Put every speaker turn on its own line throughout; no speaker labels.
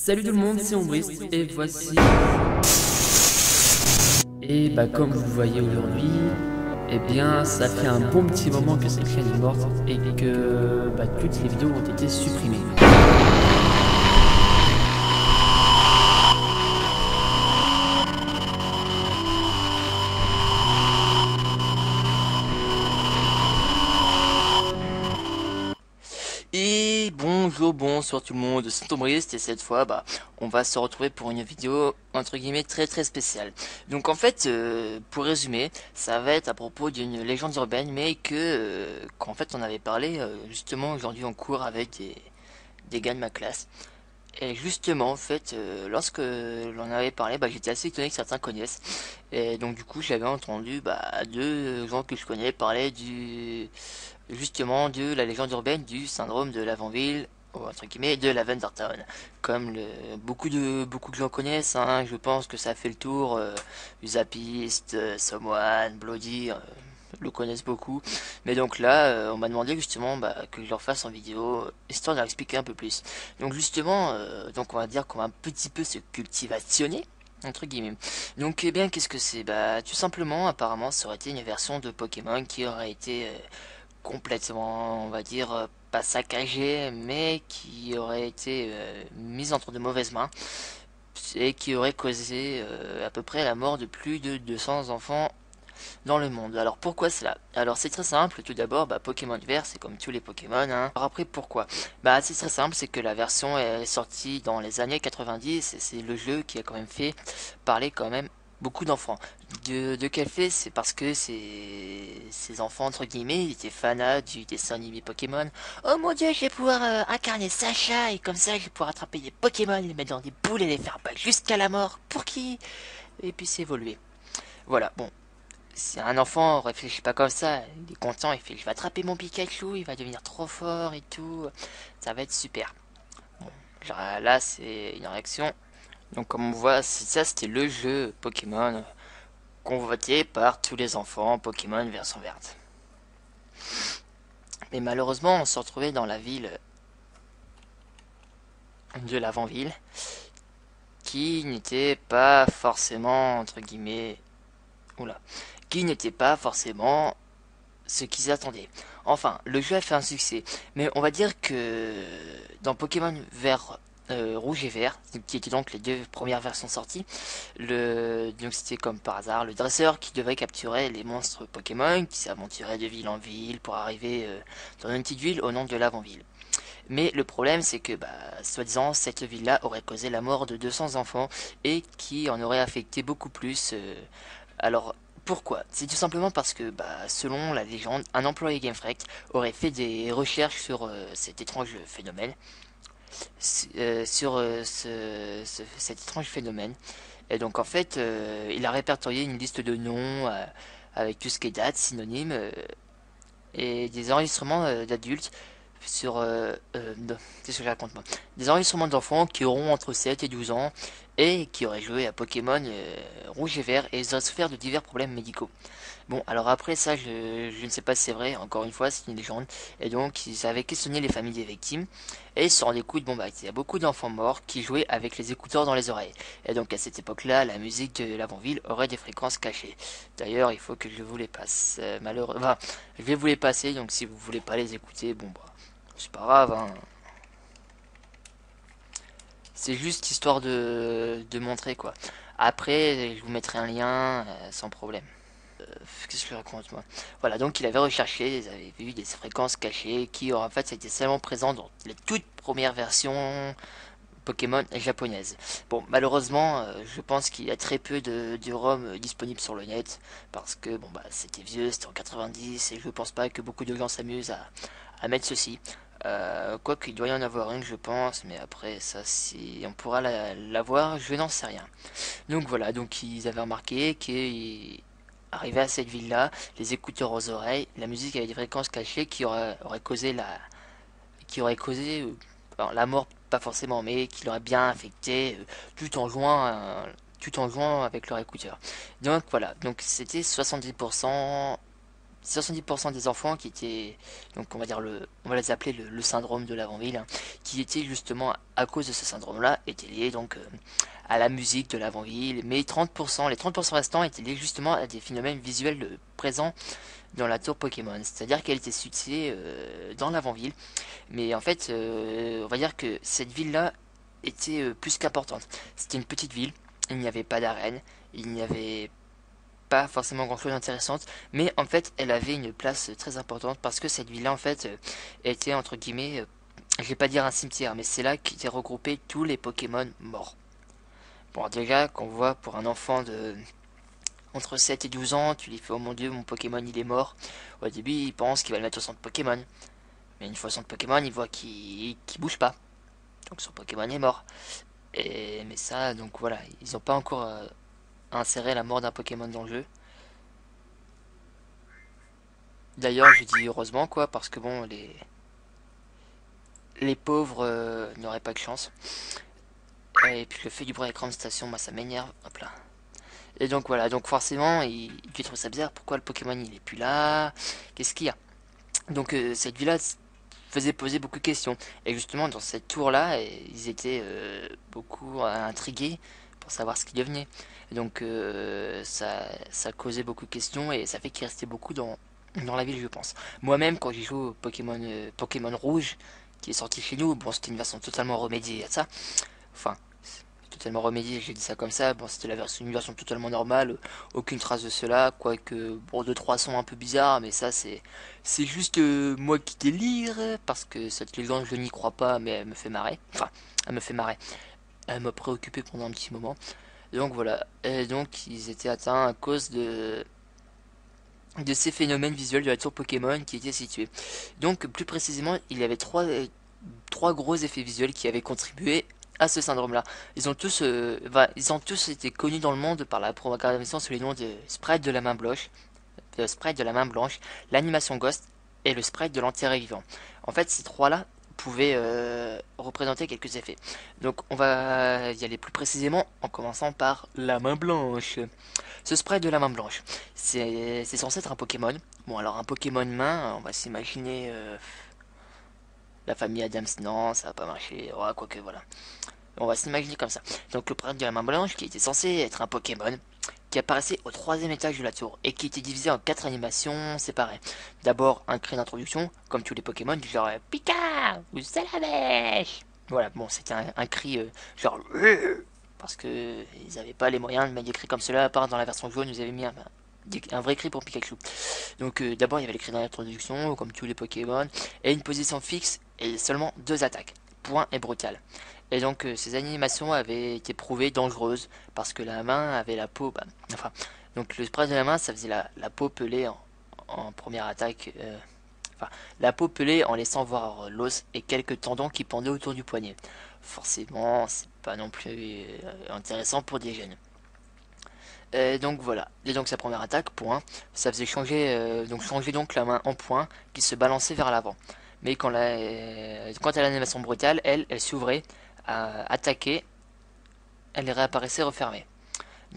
Salut tout le monde, c'est Ombrist et voici. Et bah comme vous voyez aujourd'hui, eh bien ça fait un bon petit moment que cette chaîne est morte et que toutes les vidéos ont été supprimées.
Et bonjour tout le monde, c'est Ombrist et cette fois on va se retrouver pour une vidéo entre guillemets très spéciale. Donc en fait pour résumer, ça va être à propos d'une légende urbaine mais qu'en fait on avait parlé justement aujourd'hui en cours avec des gars de ma classe. Et justement en fait lorsque l'on avait parlé j'étais assez étonné que certains connaissent. Et donc du coup j'avais entendu deux gens que je connais parler du justement de la légende urbaine du syndrome de Laventille ou entre guillemets de Lavender Town, comme beaucoup de gens connaissent, hein. Je pense que ça fait le tour. Usapist, Someone, Bloody le connaissent beaucoup, mais donc là on m'a demandé justement que je leur fasse en vidéo histoire de leur expliquer un peu plus. Donc justement donc on va dire qu'on va un petit peu se cultivationner entre guillemets. Donc eh bien qu'est-ce que c'est? Tout simplement apparemment ça aurait été une version de Pokémon qui aurait été complètement, on va dire, pas saccagé, mais qui aurait été mise entre de mauvaises mains et qui aurait causé à peu près la mort de plus de 200 enfants dans le monde. Alors pourquoi cela? Alors c'est très simple, tout d'abord, Pokémon Vert, c'est comme tous les Pokémon, hein. Alors après pourquoi? C'est très simple, c'est que la version est sortie dans les années 90 et c'est le jeu qui a quand même fait parler quand même beaucoup d'enfants. De quel fait? C'est parce que ces enfants, entre guillemets, ils étaient fanats du dessin animé Pokémon. Oh mon dieu, je vais pouvoir incarner Sacha et comme ça je vais pouvoir attraper des Pokémon, les mettre dans des boules et les faire battre jusqu'à la mort pour qui et puis s'évoluer. Voilà, bon, si un enfant réfléchit pas comme ça, il est content, il fait je vais attraper mon Pikachu, il va devenir trop fort et tout, ça va être super. Bon, genre, là c'est une réaction. Donc comme on voit, ça c'était le jeu Pokémon convoité par tous les enfants Pokémon version verte. Mais malheureusement on se retrouvait dans la ville de Laventille qui n'était pas forcément entre guillemets oula, qui n'était pas forcément ce qu'ils attendaient. Enfin, le jeu a fait un succès, mais on va dire que dans Pokémon Vert, Rouge et Vert, qui étaient donc les deux premières versions sorties, donc c'était comme par hasard le dresseur qui devait capturer les monstres Pokémon qui s'aventuraient de ville en ville pour arriver dans une petite ville au nom de Laventille. Mais le problème c'est que soi-disant cette ville-là aurait causé la mort de 200 enfants et qui en aurait affecté beaucoup plus. Alors pourquoi? C'est tout simplement parce que, selon la légende, un employé Game Freak aurait fait des recherches sur cet étrange phénomène, cet étrange phénomène. Et donc en fait, il a répertorié une liste de noms avec tout ce qui est date, synonyme, et des enregistrements d'adultes sur qu'est-ce que je raconte moi, des enregistrements d'enfants qui auront entre 7 et 12 ans et qui auraient joué à Pokémon rouge et vert et ils auraient souffert de divers problèmes médicaux. Bon, alors après ça, je ne sais pas si c'est vrai, encore une fois, c'est une légende. Et donc, ils avaient questionné les familles des victimes et ils se rendaient compte, il y a beaucoup d'enfants morts qui jouaient avec les écouteurs dans les oreilles. Et donc, à cette époque-là, la musique de Laventille aurait des fréquences cachées. D'ailleurs, il faut que je vous les passe. Malheureusement, je vais vous les passer, donc si vous voulez pas les écouter, c'est pas grave, hein. C'est juste histoire de montrer quoi. Après, je vous mettrai un lien sans problème. Qu'est-ce que je raconte moi? Voilà, donc il avait recherché, ils avaient vu des fréquences cachées qui en fait étaient seulement présentes dans les toutes premières versions Pokémon japonaises. Bon, malheureusement, je pense qu'il y a très peu de ROM disponibles sur le net parce que c'était vieux, c'était en 90 et je pense pas que beaucoup de gens s'amusent à mettre ceci. Quoique il doit y en avoir une, je pense, mais après ça, si on pourra la voir, je n'en sais rien. Donc voilà, donc ils avaient remarqué qu'ils arrivaient à cette ville-là, les écouteurs aux oreilles, la musique avec des fréquences cachées aurait causé alors, la mort, pas forcément, mais qui l'aurait bien affecté tout en jouant avec leur écouteur. Donc voilà, donc c'était 70%, 70% des enfants qui étaient, donc on va dire on va les appeler le syndrome de l'avant-ville, hein, qui était justement à cause de ce syndrome-là, étaient liés donc à la musique de l'avant-ville, mais 30%, les 30% restants étaient liés justement à des phénomènes visuels présents dans la tour Pokémon, c'est-à-dire qu'elle était située dans l'avant-ville, mais en fait, on va dire que cette ville-là était plus qu'importante. C'était une petite ville, il n'y avait pas d'arène, il n'y avait pas forcément grand chose d'intéressante, mais en fait elle avait une place très importante parce que cette ville là en fait était entre guillemets, je vais pas dire un cimetière, mais c'est là qu'étaient regroupés tous les Pokémon morts. Bon, déjà qu'on voit pour un enfant de entre 7 et 12 ans, tu lui fais oh mon dieu mon Pokémon il est mort, au début il pense qu'il va le mettre au centre Pokémon, mais une fois au centre Pokémon il voit qu'il bouge pas, donc son Pokémon est mort. Mais ça, donc voilà, ils ont pas encore inséré la mort d'un Pokémon dans le jeu. D'ailleurs, je dis heureusement quoi, parce que bon, les pauvres n'auraient pas de chance. Et puis le fait du bruit à l'écran de station, moi ça m'énerve. Hop là. Et donc voilà, donc forcément, il trouve ça bizarre. Pourquoi le Pokémon il est plus là? Qu'est-ce qu'il y a? Donc cette villa faisait poser beaucoup de questions. Et justement, dans cette tour-là, ils étaient beaucoup intrigués pour savoir ce qui devenait. Donc ça causait beaucoup de questions et ça fait qu'il restait beaucoup dans la ville, je pense. Moi-même, quand j'ai joué au Pokémon Rouge, qui est sorti chez nous, bon, c'était une version totalement remédiée à ça. Enfin, totalement remédiée, j'ai dit ça comme ça. Bon, c'était une version totalement normale, aucune trace de cela, quoique, bon, deux trois sons un peu bizarres, mais ça, c'est juste moi qui délire, parce que cette légende, je n'y crois pas, mais elle me fait marrer. Enfin, elle me fait marrer. Elle m'a préoccupé pendant un petit moment. Donc voilà. Et donc, ils étaient atteints à cause de ces phénomènes visuels de la tour Pokémon qui était située. Donc plus précisément, il y avait trois gros effets visuels qui avaient contribué à ce syndrome-là. Ils ont tous été connus dans le monde par la propagation sous les noms de sprite de la main blanche, l'animation Ghost et le sprite de l'enterré vivant. En fait, ces trois-là pouvaient représenter quelques effets. Donc on va y aller plus précisément en commençant par la main blanche. Ce sprite de la main blanche, c'est censé être un Pokémon. Bon alors un Pokémon main, on va s'imaginer la famille Adams, non ça va pas marcher, ouais, quoique voilà. On va s'imaginer comme ça. Donc le sprite de la main blanche qui était censé être un Pokémon qui apparaissait au troisième étage de la tour et qui était divisé en quatre animations séparées. D'abord un cri d'introduction, comme tous les Pokémon, du genre Pika ou Salamèche. Voilà, bon c'était un cri genre parce que ils n'avaient pas les moyens de mettre des cris comme cela, à part dans la version jaune, ils avaient mis un vrai cri pour Pikachu. Donc d'abord il y avait les cris d'introduction, comme tous les Pokémon, et une position fixe et seulement deux attaques, point et brutal. Et donc ces animations avaient été prouvées dangereuses parce que la main avait la peau, enfin, donc le spray de la main ça faisait la peau pelée en première attaque, enfin la peau pelée en laissant voir l'os et quelques tendons qui pendaient autour du poignet. Forcément c'est pas non plus intéressant pour des jeunes. Donc voilà, et donc sa première attaque, point, ça faisait changer donc la main en point qui se balançait vers l'avant. Mais quant à l'animation brutale, elle s'ouvrait, attaquait, elle réapparaissait refermée.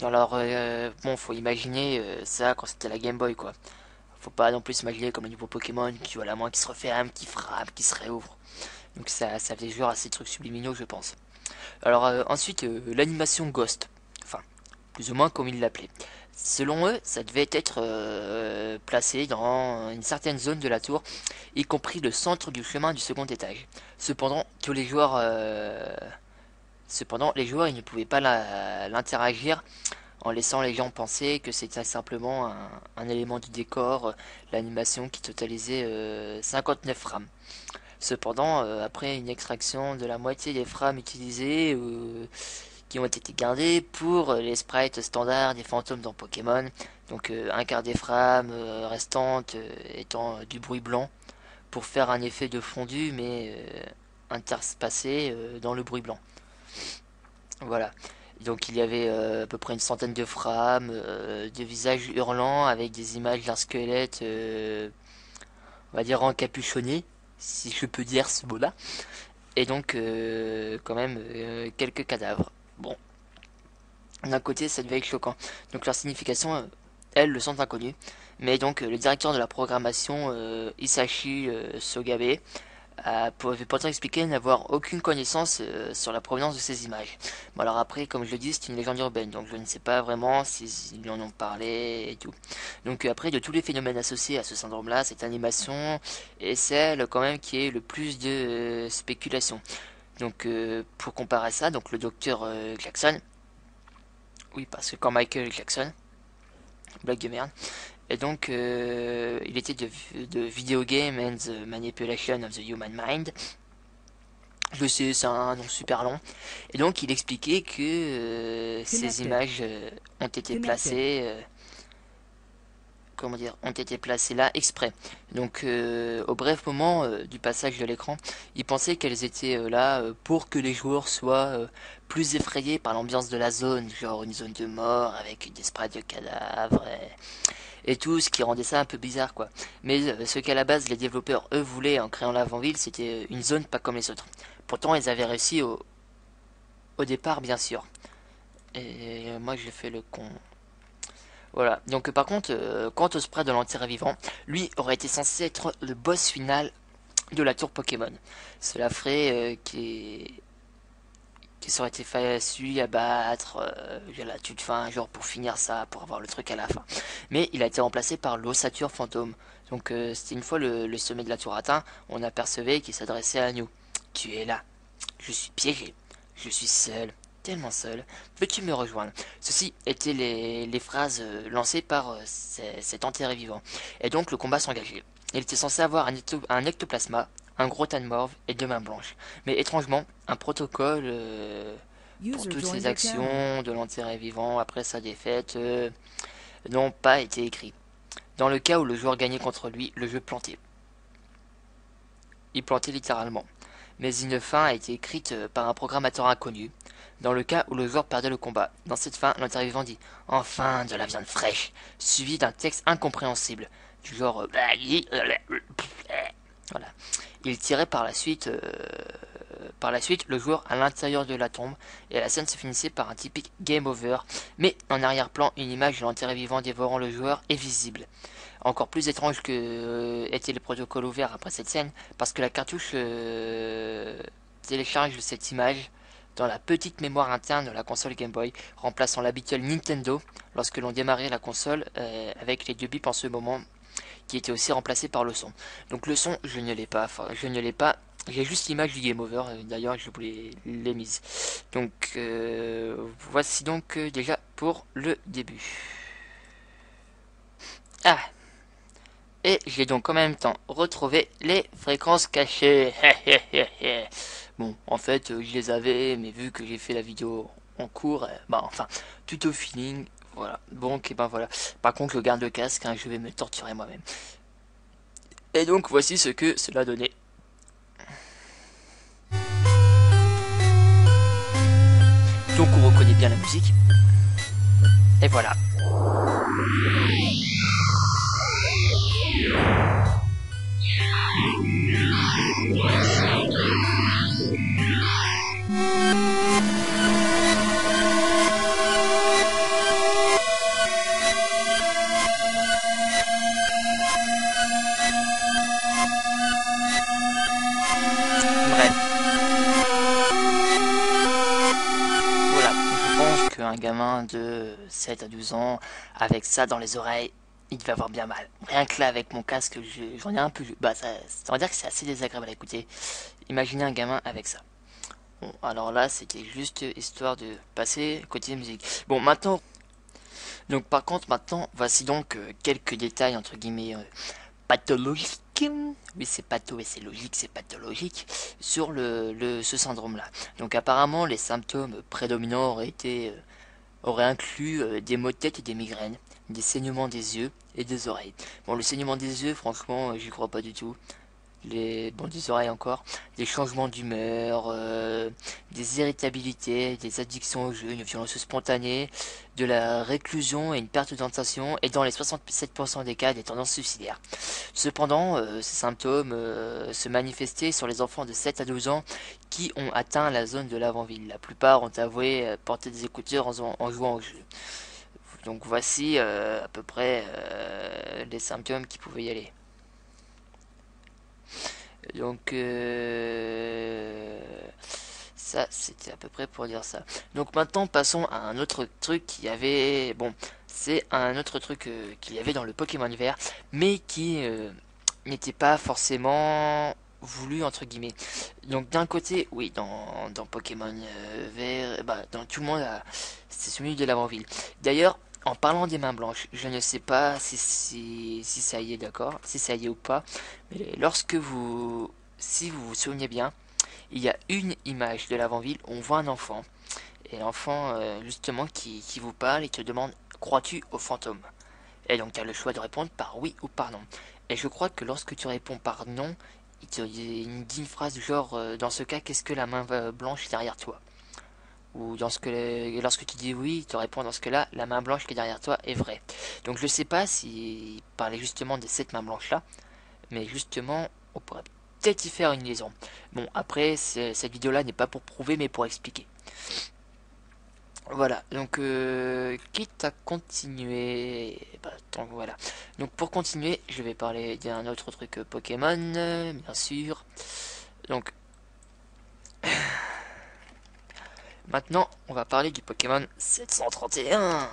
Alors bon, faut imaginer ça quand c'était la Game Boy quoi. Faut pas non plus imaginer comme un nouveau Pokémon qui voit la main qui se referme, qui frappe, qui se réouvre. Donc ça faisait genre assez de trucs subliminaux je pense. Alors ensuite l'animation Ghost, enfin plus ou moins comme ils l'appelaient. Selon eux, ça devait être placé dans une certaine zone de la tour, y compris le centre du chemin du second étage. Cependant, les joueurs ils ne pouvaient pas l'interagir en laissant les gens penser que c'était simplement un élément du décor, l'animation qui totalisait 59 frames. Cependant, après une extraction de la moitié des frames utilisées, qui ont été gardés pour les sprites standards des fantômes dans Pokémon. Donc un quart des frames restantes étant du bruit blanc pour faire un effet de fondu mais interspacé dans le bruit blanc. Voilà. Donc il y avait à peu près une centaine de frames, de visages hurlants avec des images d'un squelette, on va dire encapuchonné, si je peux dire ce mot-là. Et donc quand même quelques cadavres. Bon, d'un côté ça devait être choquant. Donc leur signification, elles le sont inconnues. Mais donc le directeur de la programmation, Hisashi Sogabe, avait pourtant expliqué n'avoir aucune connaissance sur la provenance de ces images. Bon alors après, comme je le dis, c'est une légende urbaine, donc je ne sais pas vraiment s'ils lui en ont parlé et tout. Donc après, de tous les phénomènes associés à ce syndrome-là, cette animation est celle quand même qui est le plus de spéculation. Donc pour comparer ça, donc le docteur Jackson, oui parce que quand Michael Jackson, blague de merde, et donc il était de Video Game and the Manipulation of the Human Mind. Je sais, c'est un nom super long. Et donc il expliquait que ces images ont été placées, comment dire, ont été placées là exprès. Donc au bref moment du passage de l'écran, il pensait qu'elles étaient là pour que les joueurs soient plus effrayés par l'ambiance de la zone, genre une zone de mort avec des sprays de cadavres et tout, ce qui rendait ça un peu bizarre quoi. Mais ce qu'à la base les développeurs eux voulaient en créant l'avant-ville, c'était une zone pas comme les autres. Pourtant ils avaient réussi au départ bien sûr. Et moi j'ai fait le con. Voilà, donc par contre, quant au spray de l'enterré vivant, lui aurait été censé être le boss final de la tour Pokémon. Cela ferait qui aurait été facile à battre la toute fin, genre pour finir ça, pour avoir le truc à la fin. Mais il a été remplacé par l'ossature fantôme. Donc c'était une fois le sommet de la tour atteint, on apercevait qu'il s'adressait à nous. Tu es là, je suis piégé, je suis seul, tellement seul, veux-tu me rejoindre? Ceci étaient les phrases lancées par cet enterré vivant. Et donc le combat s'engageait. Il était censé avoir un ectoplasma, un gros tas de morve et deux mains blanches. Mais étrangement, un protocole pour toutes ces actions de l'enterré vivant après sa défaite n'ont pas été écrits. Dans le cas où le joueur gagnait contre lui, le jeu plantait. Il plantait littéralement. Mais une fin a été écrite par un programmateur inconnu, dans le cas où le joueur perdait le combat. Dans cette fin, l'enterré vivant dit « Enfin de la viande fraîche », suivi d'un texte incompréhensible, du genre voilà. Il tirait par la suite le joueur à l'intérieur de la tombe et la scène se finissait par un typique game over, mais en arrière-plan une image de l'enterré vivant dévorant le joueur est visible. Encore plus étrange que était le protocole ouvert après cette scène, parce que la cartouche télécharge cette image dans la petite mémoire interne de la console Game Boy, remplaçant l'habituel Nintendo lorsque l'on démarrait la console avec les deux bips en ce moment, qui était aussi remplacé par le son. Donc le son, je ne l'ai pas, j'ai juste l'image du Game Over, d'ailleurs je vous l'ai mise. Donc voici donc déjà pour le début. Ah, et j'ai donc en même temps retrouvé les fréquences cachées. Bon, en fait, je les avais, mais vu que j'ai fait la vidéo en cours, bah enfin, tout au feeling, voilà. Donc, et ben voilà. Par contre, je garde le casque, hein, je vais me torturer moi-même. Et donc, voici ce que cela donnait. Donc, on reconnaît bien la musique. Et voilà. Bref. Voilà, je pense qu'un gamin de 7 à 12 ans, avec ça dans les oreilles, il va avoir bien mal. Rien que là, avec mon casque, j'en ai un peu... Bah, ça va dire que c'est assez désagréable à écouter. Imaginez un gamin avec ça. Bon, alors là, c'était juste histoire de passer côté musique. Bon, maintenant... Donc, par contre, maintenant, voici donc quelques détails, entre guillemets, pathologiques. Oui, c'est patho et c'est logique, c'est pathologique, sur ce syndrome-là. Donc, apparemment, les symptômes prédominants auraient inclus des maux de tête et des migraines, des saignements des yeux et des oreilles. Bon, le saignement des yeux, franchement, j'y crois pas du tout. Des oreilles encore, des changements d'humeur, des irritabilités, des addictions au jeu, une violence spontanée, de la réclusion et une perte d'orientation, et dans les 67% des cas, des tendances suicidaires. Cependant, ces symptômes se manifestaient sur les enfants de 7 à 12 ans qui ont atteint la zone de l'avant-ville. La plupart ont avoué porter des écouteurs en jouant au jeu. Donc voici à peu près les symptômes qui pouvaient y aller. Donc ça c'était à peu près pour dire ça. Donc maintenant passons à un autre truc qui avait... Bon, c'est un autre truc qu'il y avait dans le Pokémon vert, mais qui n'était pas forcément voulu entre guillemets. Donc d'un côté, oui, dans Pokémon vert, bah, dans tout le monde, c'est celui de l'avant-ville. D'ailleurs, en parlant des mains blanches, je ne sais pas si ça y est d'accord, si ça y est ou pas, mais lorsque vous, si vous vous souvenez bien, il y a une image de l'avant-ville, on voit un enfant, et l'enfant justement qui vous parle et te demande, crois-tu aux fantômes? Et donc tu as le choix de répondre par oui ou par non. Et je crois que lorsque tu réponds par non, il dit une phrase du genre dans ce cas, qu'est-ce que la main blanche derrière toi? Ou lorsque tu dis oui, il te répond dans ce cas-là, la main blanche qui est derrière toi est vraie. Donc je sais pas s'il parlait justement de cette main blanche-là, mais justement, on pourrait peut-être y faire une liaison. Bon, après, cette vidéo-là n'est pas pour prouver, mais pour expliquer. Voilà, donc quitte à continuer, bah, donc voilà. Donc pour continuer, je vais parler d'un autre truc Pokémon, bien sûr. Donc maintenant, on va parler du Pokémon 731.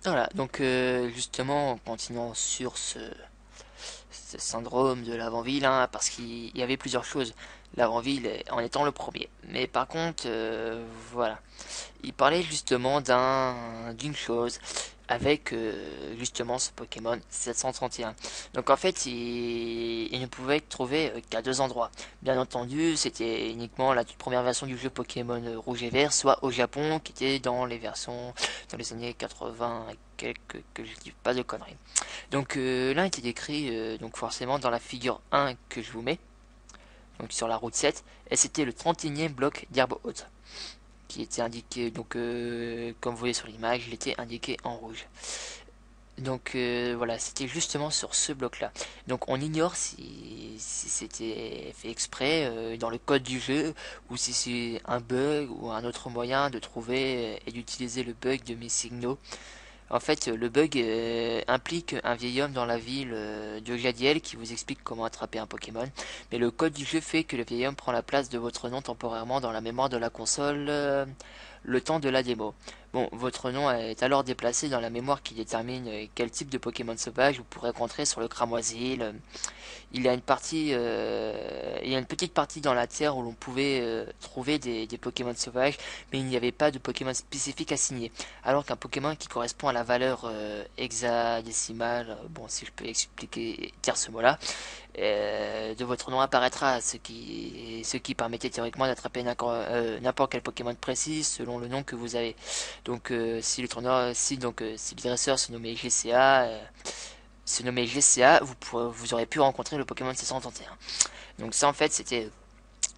Voilà, donc justement, en continuant sur ce syndrome de l'avant-ville, hein, parce qu'il y avait plusieurs choses. L'avant-ville en étant le premier. Mais par contre, voilà. Il parlait justement d'une chose avec justement ce Pokémon 731. Donc en fait, il ne pouvait être trouvé qu'à deux endroits. Bien entendu, c'était uniquement la toute première version du jeu Pokémon rouge et vert, soit au Japon, qui était dans les versions dans les années 80 et quelques, que je dis pas de conneries. Donc là, il était décrit donc forcément dans la figure 1 que je vous mets, donc sur la route 7, et c'était le 31e bloc d'herbe haute qui était indiqué, donc comme vous voyez sur l'image, il était indiqué en rouge. Donc voilà, c'était justement sur ce bloc là. Donc on ignore si c'était fait exprès dans le code du jeu, ou si c'est un bug ou un autre moyen de trouver et d'utiliser le bug de mes signaux. En fait, le bug implique un vieil homme dans la ville de Jadiel qui vous explique comment attraper un Pokémon. Mais le code du jeu fait que le vieil homme prend la place de votre nom temporairement dans la mémoire de la console le temps de la démo. Bon, votre nom est alors déplacé dans la mémoire qui détermine quel type de Pokémon sauvage vous pourrez rencontrer sur le Cramoisil. Il y a une partie, il y a une petite partie dans la terre où l'on pouvait trouver des Pokémon sauvages, mais il n'y avait pas de Pokémon spécifique assigné. Alors qu'un Pokémon qui correspond à la valeur hexadécimale, bon si je peux expliquer, dire ce mot-là, de votre nom apparaîtra, ce qui permettait théoriquement d'attraper n'importe quel Pokémon précis selon le nom que vous avez. Donc si le tourneur, si le dresseur se nommait GCA, vous aurez pu rencontrer le Pokémon 631. Donc ça en fait c'était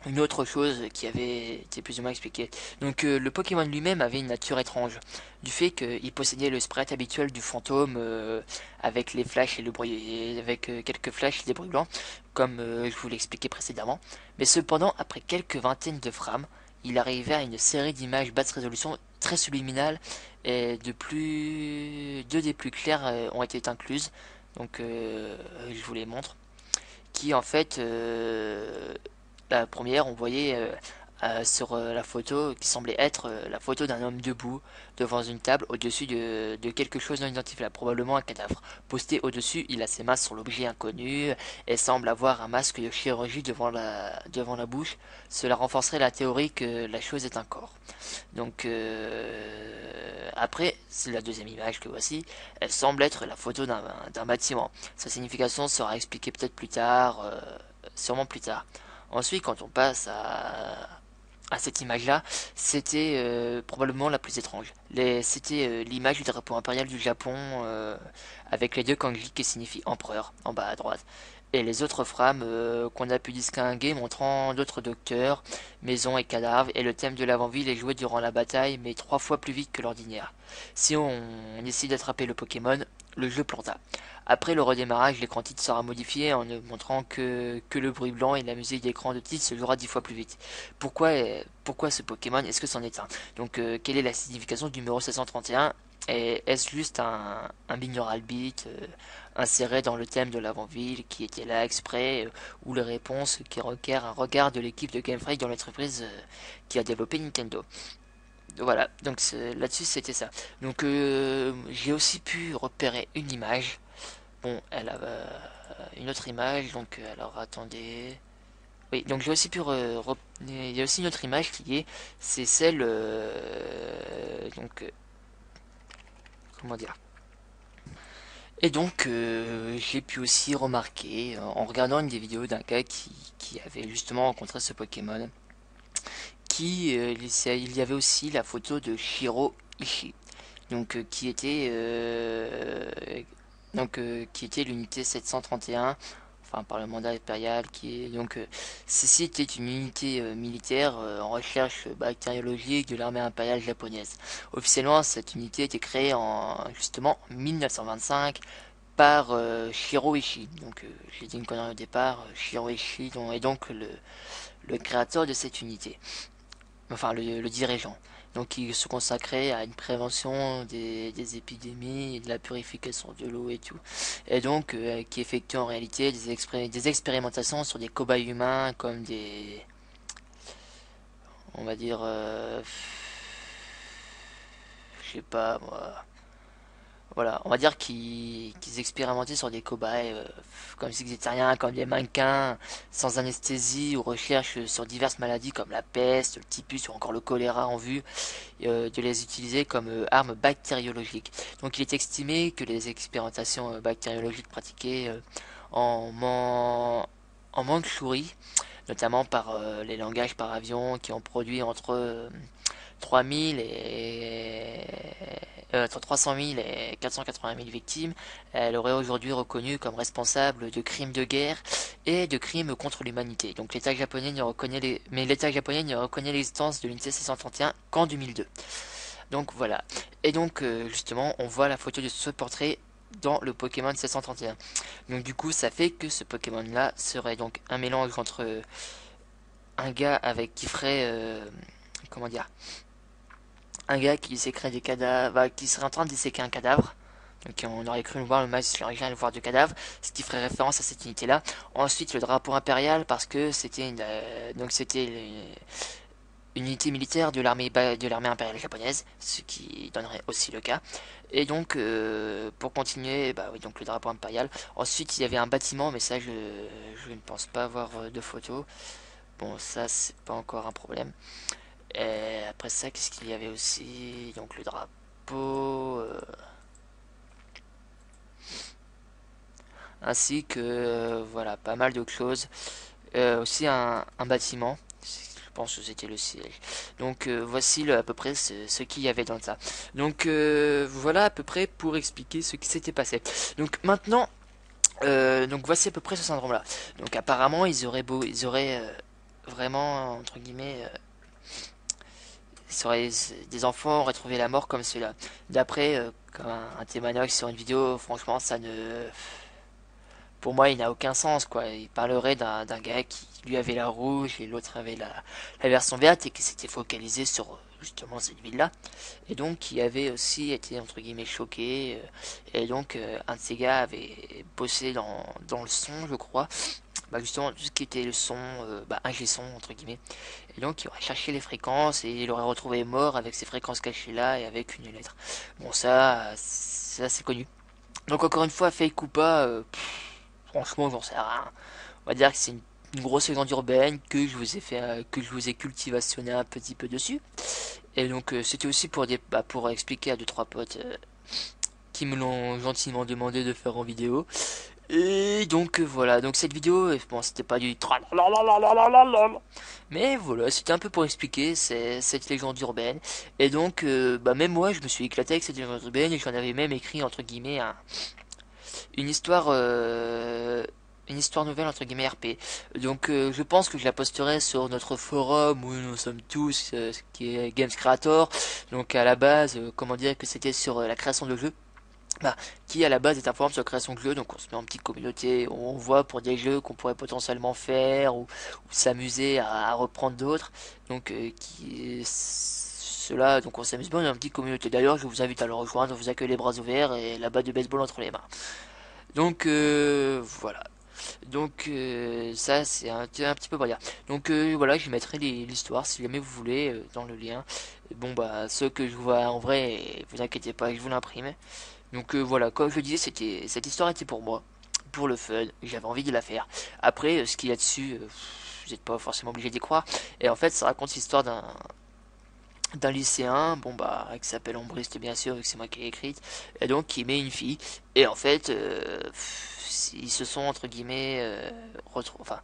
une autre chose qui avait été plus ou moins expliquée. Donc le Pokémon lui-même avait une nature étrange, du fait qu'il possédait le sprite habituel du fantôme avec les flashs et le bruit, avec quelques flashs et des bruits blancs, comme je vous l'expliquais précédemment. Mais cependant, après quelques vingtaines de frames, il arrivait à une série d'images basse résolution très subliminales et deux des plus claires ont été incluses. Donc je vous les montre, qui en fait la première, on voyait sur la photo qui semblait être la photo d'un homme debout devant une table au-dessus de quelque chose non identifiable, probablement un cadavre. Posté au-dessus, il a ses mains sur l'objet inconnu et semble avoir un masque de chirurgie devant la bouche. Cela renforcerait la théorie que la chose est un corps. Donc après, c'est la deuxième image que voici. Elle semble être la photo d'un bâtiment. Sa signification sera expliquée peut-être plus tard, sûrement plus tard. Ensuite, quand on passe à cette image-là, c'était probablement la plus étrange. C'était l'image du drapeau impérial du Japon avec les deux kanji qui signifient empereur en bas à droite. Et les autres frames qu'on a pu distinguer montrant d'autres docteurs, maisons et cadavres, et le thème de l'avant-ville est joué durant la bataille, mais 3 fois plus vite que l'ordinaire. Si on essaie d'attraper le Pokémon, le jeu planta. Après le redémarrage, l'écran titre sera modifié en ne montrant que le bruit blanc et la musique d'écran de titre se jouera 10 fois plus vite. Pourquoi ce Pokémon? Est-ce que c'en est un? Donc quelle est la signification du numéro 731? Et est-ce juste un binaural beat inséré dans le thème de l'avant-ville qui était là exprès, ou les réponses qui requièrent un regard de l'équipe de Game Freak dans l'entreprise qui a développé Nintendo? Voilà, donc là-dessus c'était ça. Donc j'ai aussi pu repérer une image. Bon, elle a une autre image, donc alors attendez. Oui, donc j'ai aussi pu il y a aussi une autre image qui est, c'est celle comment dire. Et donc j'ai pu aussi remarquer en regardant une des vidéos d'un gars qui avait justement rencontré ce Pokémon, il y avait aussi la photo de Shiro Ishii, donc qui était l'unité 731, enfin par le mandat impérial, qui est donc ceci était une unité militaire en recherche bactériologique de l'armée impériale japonaise. Officiellement, cette unité a été créée en justement 1925 par Shiro Ishii. Donc j'ai dit une connerie au départ, Shiro Ishii est donc le créateur de cette unité, enfin le dirigeant. Donc il se consacrait à une prévention des épidémies et de la purification de l'eau et tout. Et donc qui effectue en réalité des expérimentations sur des cobayes humains comme des... On va dire... je sais pas moi... Voilà, on va dire qu'ils expérimentaient sur des cobayes comme s'ils étaient rien, comme des mannequins, sans anesthésie, ou recherche sur diverses maladies comme la peste, le typhus ou encore le choléra en vue de les utiliser comme armes bactériologiques. Donc il est estimé que les expérimentations bactériologiques pratiquées en Mandchourie, notamment par les langages par avion qui ont produit entre 3000 et entre 300 000 et 480 000 victimes, elle aurait aujourd'hui reconnu comme responsable de crimes de guerre et de crimes contre l'humanité. Donc l'État japonais mais l'État japonais ne reconnaît l'existence de l'unité 631 qu'en 2002. Donc voilà. Et donc justement, on voit la photo de ce portrait dans le Pokémon 731. Donc du coup, ça fait que ce Pokémon là serait donc un mélange entre un gars avec qui ferait comment dire, un gars qui sécrète des cadavres, qui serait en train de disséquer un cadavre. Donc on aurait cru le voir, le match l'original voir du cadavre, ce qui ferait référence à cette unité là. Ensuite le drapeau impérial parce que c'était une unité militaire de l'armée impériale japonaise, ce qui donnerait aussi le cas. Et donc pour continuer, bah oui, donc le drapeau impérial. Ensuite il y avait un bâtiment, mais ça je ne pense pas avoir de photo. Bon, ça c'est pas encore un problème. Et après ça, qu'est-ce qu'il y avait aussi? Donc le drapeau, ainsi que voilà, pas mal d'autres choses. Aussi un bâtiment. Je pense que c'était le siège. Donc voici à peu près ce qu'il y avait dans ça. Donc voilà à peu près pour expliquer ce qui s'était passé. Donc maintenant, donc voici à peu près ce syndrome-là. Donc apparemment ils auraient vraiment entre guillemets des enfants auraient trouvé la mort comme cela. D'après comme un témoignage sur une vidéo, franchement, ça ne, pour moi, il n'a aucun sens, quoi. Il parlerait d'un gars qui lui avait la rouge et l'autre avait la version verte et qui s'était focalisé sur justement cette ville-là. Et donc qui avait aussi été entre guillemets choqué. Et donc un de ces gars avait bossé dans le son, je crois. Bah justement tout ce qui était le son, ingé son entre guillemets. Et donc il aurait cherché les fréquences et il l'aurait retrouvé mort avec ces fréquences cachées là et avec une lettre. Bon ça c'est connu. Donc encore une fois, fake ou pas, franchement j'en sais rien. On va dire que c'est une grosse légende urbaine que je vous ai fait, que je vous ai cultivationné un petit peu dessus. Et donc c'était aussi pour expliquer à deux trois potes qui me l'ont gentiment demandé de faire en vidéo. Et donc voilà, donc cette vidéo, bon c'était pas du mais voilà, c'était un peu pour expliquer cette légende urbaine. Et donc même moi je me suis éclaté avec cette légende urbaine et j'en avais même écrit entre guillemets une histoire une histoire nouvelle entre guillemets RP. Donc je pense que je la posterai sur notre forum où nous sommes tous, qui est Games Creator. Donc à la base, comment dire que c'était sur la création de jeux. qui à la base est un forum sur la création de jeux, donc on se met en petite communauté, on voit pour des jeux qu'on pourrait potentiellement faire ou s'amuser à reprendre d'autres, donc cela, donc on s'amuse bien dans une petite communauté. D'ailleurs, je vous invite à le rejoindre, vous accueille les bras ouverts et la batte de baseball entre les mains. Donc voilà. Donc ça c'est un petit peu pour dire. Donc voilà, je mettrai l'histoire si jamais vous voulez dans le lien. Bon bah ceux que je vois en vrai, vous inquiétez pas, je vous l'imprime. Donc voilà, comme je disais, cette histoire était pour moi, pour le fun, j'avais envie de la faire. Après, ce qu'il y a dessus, vous n'êtes pas forcément obligé d'y croire. Et en fait, ça raconte l'histoire d'un lycéen, bon bah, qui s'appelle Ombriste bien sûr, vu que c'est moi qui l'ai écrite, et donc qui met une fille. Et en fait, ils se sont entre guillemets, enfin,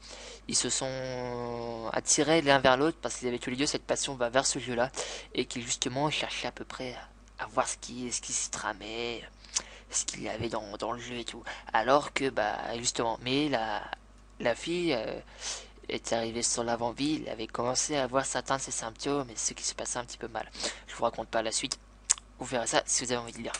ils se sont attirés l'un vers l'autre parce qu'ils avaient tous les deux cette passion vers ce jeu-là, et qu'ils justement cherchaient à peu près à voir ce qui s'y tramait, ce qu'il y avait dans le jeu et tout. Alors que, bah, justement, mais la fille est arrivée sur l'avant-ville, avait commencé à voir certains de ses symptômes et ce qui se passait un petit peu mal. Je vous raconte pas la suite. Vous verrez ça si vous avez envie de lire.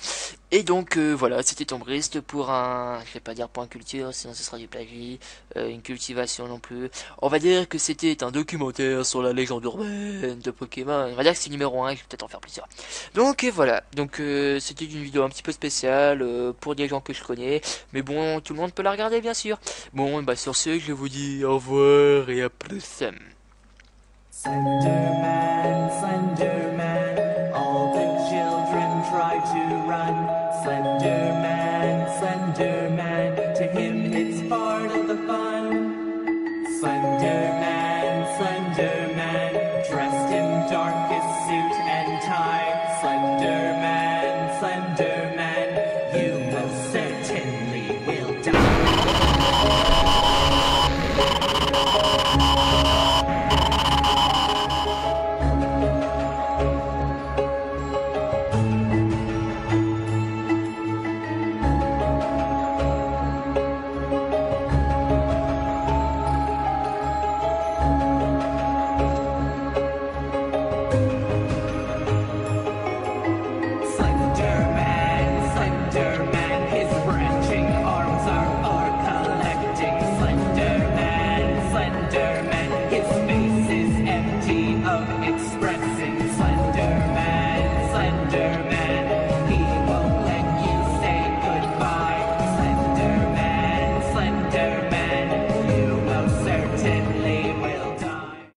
Et donc voilà, c'était Tombriste pour je vais pas dire point culture, sinon ce sera du plagiat, une cultivation non plus. On va dire que c'était un documentaire sur la légende urbaine de Pokémon. On va dire que c'est numéro 1, je vais peut-être en faire plusieurs. Donc voilà, donc c'était une vidéo un petit peu spéciale pour des gens que je connais, mais bon, tout le monde peut la regarder bien sûr. Bon, bah sur ce, je vous dis au revoir et à plus.
Slenderman, Slenderman, all the children try to run. Slenderman, Slenderman, to him it's part of the fun. Slenderman.